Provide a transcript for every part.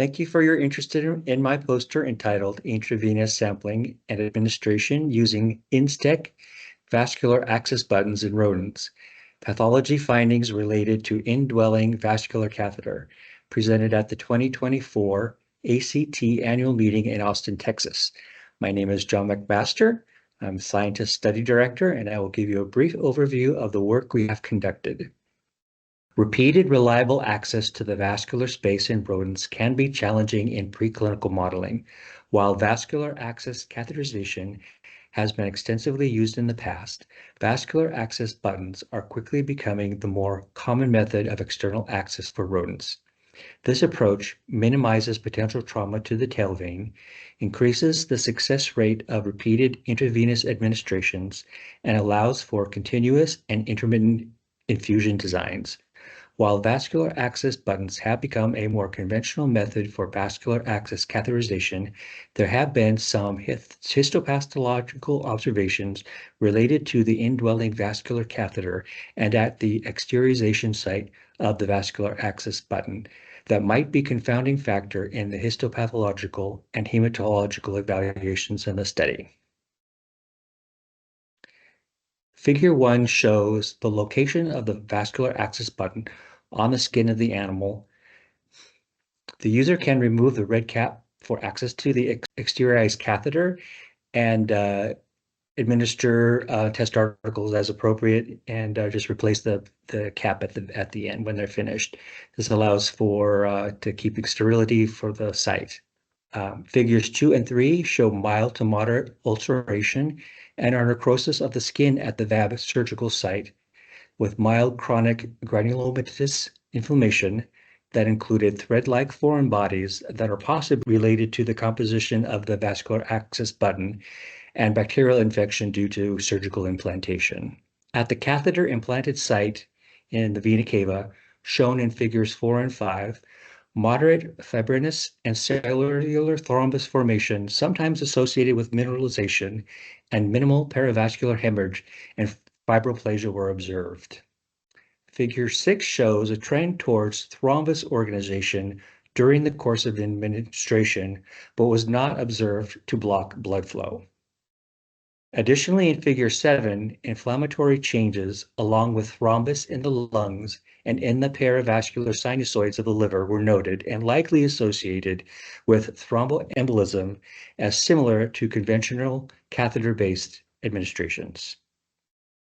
Thank you for your interest in my poster entitled Intravenous Sampling and Administration Using Instech Vascular Access Buttons in Rodents, Pathology Findings Related to Indwelling Vascular Catheter, presented at the 2024 ACT Annual Meeting in Austin, Texas. My name is John MacMaster. I'm Scientist Study Director, and I will give you a brief overview of the work we have conducted. Repeated reliable access to the vascular space in rodents can be challenging in preclinical modeling. While vascular access catheterization has been extensively used in the past, vascular access buttons are quickly becoming the more common method of external access for rodents. This approach minimizes potential trauma to the tail vein, increases the success rate of repeated intravenous administrations, and allows for continuous and intermittent infusion designs. While vascular access buttons have become a more conventional method for vascular access catheterization, there have been some histopathological observations related to the indwelling vascular catheter and at the exteriorization site of the vascular access button that might be a confounding factor in the histopathological and hematological evaluations in the study. Figure 1 shows the location of the vascular access button on the skin of the animal. The user can remove the red cap for access to the exteriorized catheter and administer test articles as appropriate, and just replace the cap at the end when they're finished. This allows for to keep sterility for the site. Figures 2 and 3 show mild to moderate ulceration and necrosis of the skin at the VAB surgical site with mild chronic granulomatous inflammation that included thread-like foreign bodies that are possibly related to the composition of the vascular access button and bacterial infection due to surgical implantation. At the catheter implanted site in the vena cava, shown in figures 4 and 5, moderate fibrinous and cellular thrombus formation, sometimes associated with mineralization, and minimal peravascular hemorrhage and fibroplasia were observed. Figure 6 shows a trend towards thrombus organization during the course of administration, but was not observed to block blood flow. Additionally, in Figure 7, inflammatory changes along with thrombus in the lungs and in the peravascular sinusoids of the liver were noted and likely associated with thromboembolism as similar to conventional catheter-based administrations.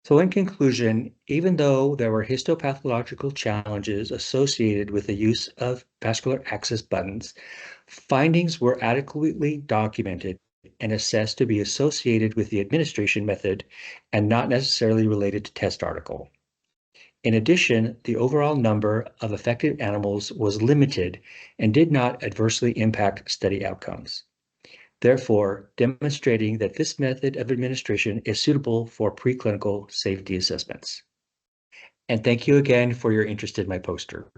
So in conclusion, even though there were histopathological challenges associated with the use of vascular access buttons, findings were adequately documented and assessed to be associated with the administration method and not necessarily related to test article. In addition, the overall number of affected animals was limited and did not adversely impact study outcomes, therefore demonstrating that this method of administration is suitable for preclinical safety assessments. And thank you again for your interest in my poster.